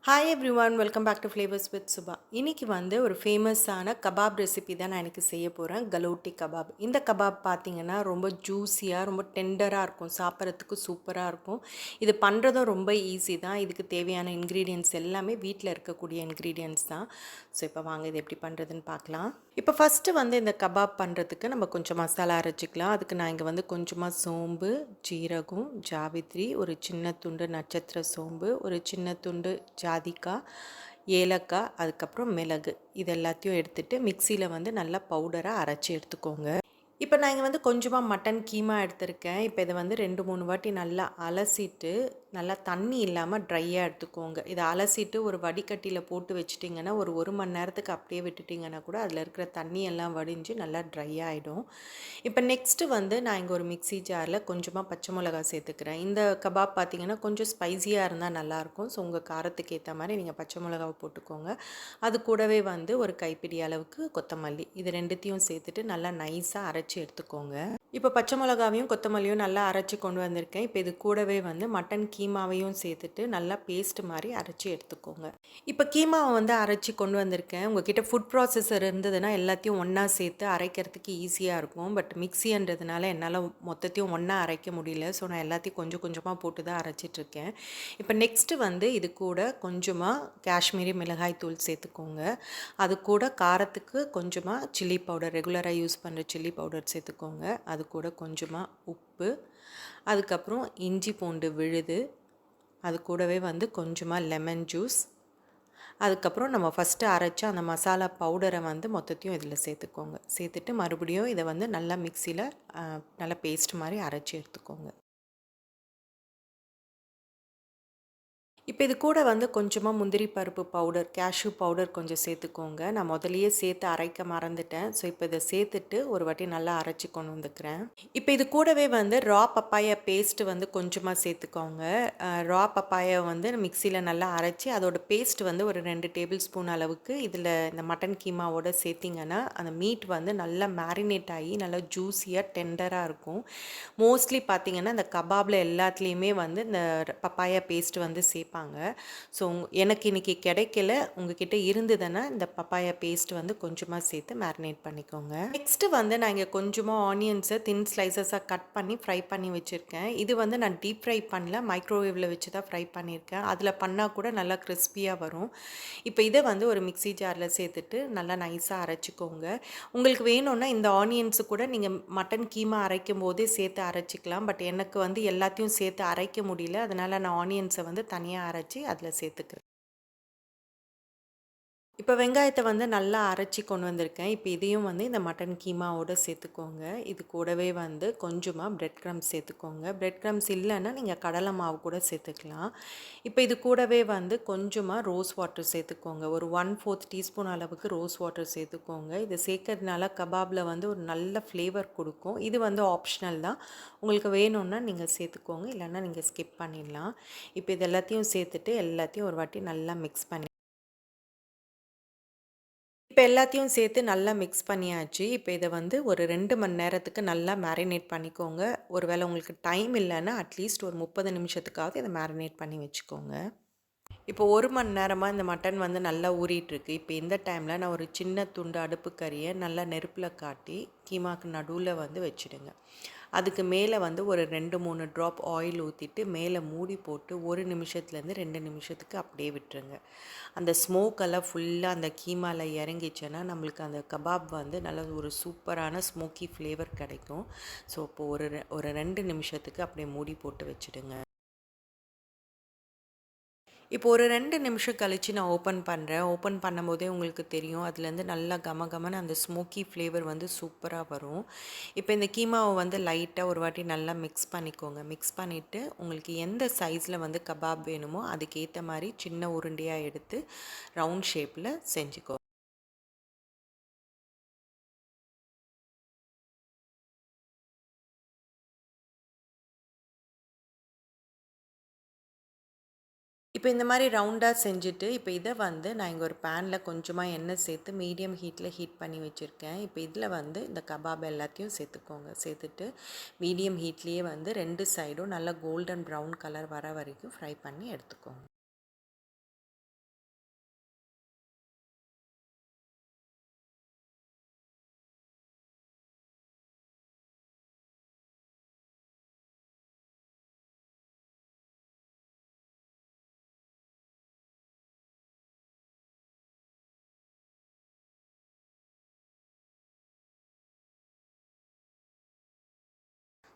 Hi everyone, welcome back to flavours with Subha. இன்றைக்கி வந்து ஒரு ஃபேமஸான கபாப் ரெசிபி தான் நான் எனக்கு செய்ய போகிறேன். கலோட்டி கபாப். இந்த கபாப் பார்த்திங்கன்னா ரொம்ப ஜூஸியாக, ரொம்ப டெண்டராக இருக்கும். சாப்பிட்றதுக்கு சூப்பராக இருக்கும். இது பண்ணுறதும் ரொம்ப ஈஸி தான். இதுக்கு தேவையான இன்க்ரீடியன்ட்ஸ் எல்லாமே வீட்டில் இருக்கக்கூடிய இன்க்ரீடியன்ட்ஸ் தான். ஸோ இப்போ வாங்க இது எப்படி பண்ணுறதுன்னு பார்க்கலாம். இப்போ ஃபஸ்ட்டு வந்து இந்த கபாப் பண்ணுறதுக்கு நம்ம கொஞ்சம் மசாலா அரைச்சிக்கலாம். அதுக்கு நான் இங்கே வந்து கொஞ்சமாக சோம்பு, ஜீரகம், ஜாவித்ரி, ஒரு சின்ன துண்டு நட்சத்திர சோம்பு, ஒரு சின்ன துண்டு ஜாதிக்காய், ஏலக்காய், அதுக்கப்புறம் மிளகு இது எல்லாத்தையும் எடுத்துகிட்டு மிக்சியில் வந்து நல்லா பவுடராக அரைச்சி எடுத்துக்கோங்க. இப்போ நான் இங்கே வந்து கொஞ்சமாக மட்டன் கீமா எடுத்திருக்கேன். இப்போ இதை வந்து 2, 3 வாட்டி நல்லா அலசிட்டு, நல்லா தண்ணி இல்லாமல் ட்ரையாக எடுத்துக்கோங்க. இதை அலசிட்டு ஒரு வடிகட்டியில் போட்டு வச்சுட்டிங்கன்னா, ஒரு 1 மணி நேரத்துக்கு அப்படியே விட்டுட்டிங்கன்னா கூட அதில் இருக்கிற தண்ணி எல்லாம் வடிஞ்சு நல்லா ட்ரை ஆகிடும். இப்போ நெக்ஸ்ட்டு வந்து நான் இங்கே ஒரு மிக்ஸி ஜாரில் கொஞ்சமாக பச்சை மிளகா சேர்த்துக்கிறேன். இந்த கபாப் பார்த்திங்கன்னா கொஞ்சம் ஸ்பைஸியாக இருந்தால் நல்லாயிருக்கும். ஸோ உங்கள் காரத்துக்கு ஏற்ற மாதிரி நீங்கள் பச்சை மிளகாவை போட்டுக்கோங்க. அது கூடவே வந்து ஒரு கைப்பிடி அளவுக்கு கொத்தமல்லி, இது 2த்தையும் சேர்த்துட்டு நல்லா நைஸாக அரைச்சி எடுத்துக்கோங்க. இப்போ பச்சை மிளகாவையும் கொத்தமல்லியும் நல்லா அரைச்சி கொண்டு வந்திருக்கேன். இப்போ இது கூடவே வந்து மட்டன் கீமாவையும் சேர்த்துட்டு நல்லா பேஸ்ட் மாதிரி அரைச்சி எடுத்துக்கோங்க. இப்போ கீமாவை வந்து அரைச்சி கொண்டு வந்திருக்கேன். உங்ககிட்ட ஃபுட் ப்ராசஸர் இருந்ததுன்னா எல்லாத்தையும் ஒன்றா சேர்த்து அரைக்கிறதுக்கு ஈஸியாக இருக்கும். பட் மிக்ஸின்றதுனால என்னால் மொத்தத்தையும் ஒன்றா அரைக்க முடியல. ஸோ நான் எல்லாத்தையும் கொஞ்சம் கொஞ்சமாக போட்டு தான் அரைச்சிட்ருக்கேன். இப்போ நெக்ஸ்ட்டு வந்து இது கூட கொஞ்சமாக காஷ்மீரி மிளகாய் தூள் சேர்த்துக்கோங்க. அது கூட காரத்துக்கு கொஞ்சமாக சில்லி பவுடர், ரெகுலராக யூஸ் பண்ணுற சில்லி பவுடர் சேர்த்துக்கோங்க. அது கூட கொஞ்சமாக உப்பு, அதுக்கப்புறம் இஞ்சி பூண்டு விழுது, அது கூடவே வந்து கொஞ்சமாக லெமன் ஜூஸ், அதுக்கப்புறம் நம்ம ஃபஸ்ட்டு அரைச்ச அந்த மசாலா பவுடரை வந்து மொத்தத்தையும் இதில் சேர்த்துக்கோங்க. சேர்த்துட்டு மறுபடியும் இதை வந்து நல்லா மிக்சியில் நல்லா பேஸ்ட் மாதிரி அரைச்சி எடுத்துக்கோங்க. இப்போ இது கூட வந்து கொஞ்சமாக முந்திரி பருப்பு பவுடர், கேஷ்யூ பவுடர் கொஞ்சம் சேர்த்துக்கோங்க. நான் முதலையே சேர்த்து அரைக்க மறந்துட்டேன். ஸோ இப்போ இதை சேர்த்துட்டு ஒரு வாட்டி நல்லா அரைச்சி கொண்டு வந்துக்கிறேன். இப்போ இது கூடவே வந்து ரா பப்பாயா பேஸ்ட்டு வந்து கொஞ்சமாக சேர்த்துக்கோங்க. ரா பப்பாயா வந்து மிக்சியில் நல்லா அரைச்சி அதோட பேஸ்ட் வந்து ஒரு 2 டேபிள் ஸ்பூன் அளவுக்கு இதில் இந்த மட்டன் கீமாவோட சேர்த்திங்கன்னா அந்த மீட் வந்து நல்லா மேரினேட் ஆகி நல்லா ஜூஸியாக டெண்டராக இருக்கும். மோஸ்ட்லி பார்த்திங்கன்னா இந்த கபாபில் எல்லாத்துலேயுமே வந்து இந்த பப்பாயா பேஸ்ட் வந்து சேர்ப்பாங்க. ஸோ எனக்கு இன்றைக்கி கிடைக்கல, உங்ககிட்ட இருந்ததுன்னா இந்த பப்பாயா பேஸ்ட் வந்து கொஞ்சமாக சேர்த்து மேரினேட் பண்ணிக்கோங்க. நெக்ஸ்ட்டு வந்து நான் இங்கே கொஞ்சமாக ஆனியன்ஸை தின் ஸ்லைசஸாக கட் பண்ணி ஃப்ரை பண்ணி வச்சுருக்கேன். இது வந்து நான் டீப் ஃப்ரை பண்ணல, மைக்ரோவேவில் வச்சு தான் ஃப்ரை பண்ணியிருக்கேன். அதில் பண்ணால் கூட நல்லா கிறிஸ்பியாக வரும். இப்போ இதை வந்து ஒரு மிக்ஸி ஜாரில் சேர்த்துட்டு நல்லா நைஸாக அரைச்சிக்கோங்க. உங்களுக்கு வேணும்னா இந்த ஆனியன்ஸு கூட நீங்கள் மட்டன் கீமா அரைக்கும் போதே சேர்த்து அரைச்சிக்கலாம். பட் எனக்கு வந்து எல்லாத்தையும் சேர்த்து அரைக்க முடியல, அதனால் நான் ஆனியன்ஸை வந்து தனியாக அரைச்சி அதில் சேர்த்துக்கிறேன். இப்போ வெங்காயத்தை வந்து நல்லா அரைச்சி கொண்டு வந்திருக்கேன். இப்போ இதையும் வந்து இந்த மட்டன் கீமாவோட சேர்த்துக்கோங்க. இது கூடவே வந்து கொஞ்சமாக பிரெட் க்ரம்ஸ் சேர்த்துக்கோங்க. பிரெட் க்ரம்ஸ் இல்லைன்னா நீங்கள் கடலை மாவு கூட சேர்த்துக்கலாம். இப்போ இது கூடவே வந்து கொஞ்சமாக ரோஸ் வாட்டர் சேர்த்துக்கோங்க. ஒரு 1/4 டீஸ்பூன் அளவுக்கு ரோஸ் வாட்டர் சேர்த்துக்கோங்க. இது சேர்க்கறதுனால கபாபில் வந்து ஒரு நல்ல ஃப்ளேவர் கொடுக்கும். இது வந்து ஆப்ஷனல் தான். உங்களுக்கு வேணும்னா நீங்கள் சேர்த்துக்கோங்க, இல்லைன்னா நீங்கள் ஸ்கிப் பண்ணிடலாம். இப்போ இது எல்லாத்தையும் சேர்த்துட்டு எல்லாத்தையும் ஒரு வாட்டி நல்லா மிக்ஸ் பண்ணி இப்போ எல்லாத்தையும் சேர்த்து நல்லா மிக்ஸ் பண்ணியாச்சு. இப்போ இதை வந்து ஒரு 2 மணி நேரத்துக்கு நல்லா மேரினேட் பண்ணிக்கோங்க. ஒரு வேளை உங்களுக்கு டைம் இல்லைன்னா அட்லீஸ்ட் ஒரு 30 நிமிஷத்துக்காவது இதை மேரினேட் பண்ணி வச்சுக்கோங்க. இப்போ 1 மணி நேரமாக இந்த மட்டன் வந்து நல்லா ஊறிட்டுருக்கு. இப்போ இந்த டைமில் நான் ஒரு சின்ன துண்டு அடுப்பு கறியை நல்லா நெருப்பில் காட்டி கீமாக்கு நடுவில் வந்து வச்சுடுங்க. அதுக்கு மேலே வந்து ஒரு 2, 3 ட்ராப் ஆயில் ஊற்றிட்டு மேலே மூடி போட்டு 1 நிமிஷத்துலேருந்து 2 நிமிஷத்துக்கு அப்படியே விட்டுருங்க. அந்த ஸ்மோக்கெல்லாம் ஃபுல்லாக அந்த கீமாவில் இறங்கிச்சுன்னா நம்மளுக்கு அந்த கபாப் வந்து நல்ல ஒரு சூப்பரான ஸ்மோக்கி ஃப்ளேவர் கிடைக்கும். ஸோ இப்போது ஒரு 2 நிமிஷத்துக்கு அப்படியே மூடி போட்டு வச்சுடுங்க. இப்போ ஒரு 2 நிமிஷம் கழித்து நான் ஓப்பன் பண்ணுறேன். ஓப்பன் பண்ணும்போதே உங்களுக்கு தெரியும், அதுலேருந்து நல்லா கமகமன்னு அந்த ஸ்மோக்கி ஃப்ளேவர் வந்து சூப்பராக வரும். இப்போ இந்த கீமாவை வந்து லைட்டாக ஒரு வாட்டி நல்லா மிக்ஸ் பண்ணிக்கோங்க. மிக்ஸ் பண்ணிவிட்டு உங்களுக்கு எந்த சைஸில் வந்து கபாப் வேணுமோ அதுக்கேற்ற மாதிரி சின்ன உருண்டையாக எடுத்து ரவுண்ட் ஷேப்பில் செஞ்சுக்கோ. இப்போ இந்த மாதிரி ரவுண்டாக செஞ்சுட்டு இப்போ இதை வந்து நான் இங்கே ஒரு பேனில் கொஞ்சமாக எண்ணெய் சேர்த்து மீடியம் ஹீட்டில் ஹீட் பண்ணி வச்சுருக்கேன். இப்போ இதில் வந்து இந்த கபாப் எல்லாத்தையும் சேர்த்துக்கோங்க. சேர்த்துட்டு மீடியம் ஹீட்லேயே வந்து 2 சைடும் நல்லா கோல்டன் ப்ரௌன் கலர் வர வரைக்கும் ஃப்ரை பண்ணி எடுத்துக்கோங்க.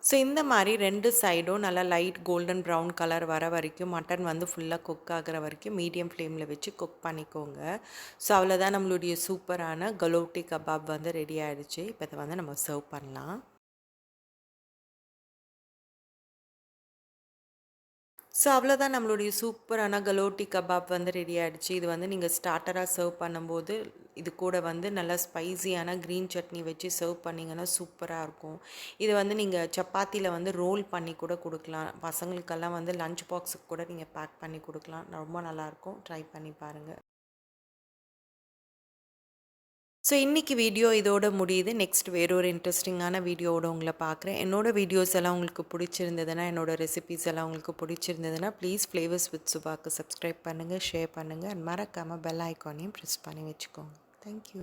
ஸோ இந்த மாதிரி 2 சைடும் நல்லா லைட் கோல்டன் ப்ரௌன் கலர் வர வரைக்கும் மட்டன் வந்து ஃபுல்லாக குக் ஆகிற வரைக்கும் மீடியம் ஃப்ளேமில் வச்சு குக் பண்ணிக்கோங்க. ஸோ அவ்வளோதான், நம்மளுடைய சூப்பரான கலோட்டி கபாப் வந்து ரெடி ஆகிடுச்சு. இப்போ இதை வந்து நம்ம சர்வ் பண்ணலாம். ஸோ அவ்வளோதான், நம்மளுடைய சூப்பரான கலோட்டி கபாப் வந்து ரெடி ஆகிடுச்சு. இது வந்து நீங்கள் ஸ்டார்ட்டராக சர்வ் பண்ணும்போது இது கூட வந்து நல்லா ஸ்பைசியான க்ரீன் சட்னி வச்சு சர்வ் பண்ணிங்கன்னா சூப்பராக இருக்கும். இது வந்து நீங்கள் சப்பாத்தியில் வந்து ரோல் பண்ணி கூட கொடுக்கலாம். பசங்களுக்கெல்லாம் வந்து லஞ்ச் பாக்ஸுக்கு கூட நீங்கள் பேக் பண்ணி கொடுக்கலாம். ரொம்ப நல்லாயிருக்கும். ட்ரை பண்ணி பாருங்கள். ஸோ இன்றைக்கி வீடியோ இதோட முடியுது. நெக்ஸ்ட் வேறொரு இன்ட்ரெஸ்டிங்கான வீடியோவோட உங்களை பார்க்குறேன். என்னோடய வீடியோஸ் எல்லாம் உங்களுக்கு பிடிச்சிருந்ததுன்னா, என்னோடய ரெசிபீஸ் எல்லாம் உங்களுக்கு பிடிச்சிருந்ததுன்னா, ப்ளீஸ் ஃப்ளேவர்ஸ் வித் சுபாக்கு சப்ஸ்கிரைப் பண்ணுங்கள், ஷேர் பண்ணுங்கள், அண்ட் மறக்காமல் பெல் ஐக்கானையும் ப்ரெஸ் பண்ணி வச்சுக்கோங்க. தேங்க்யூ.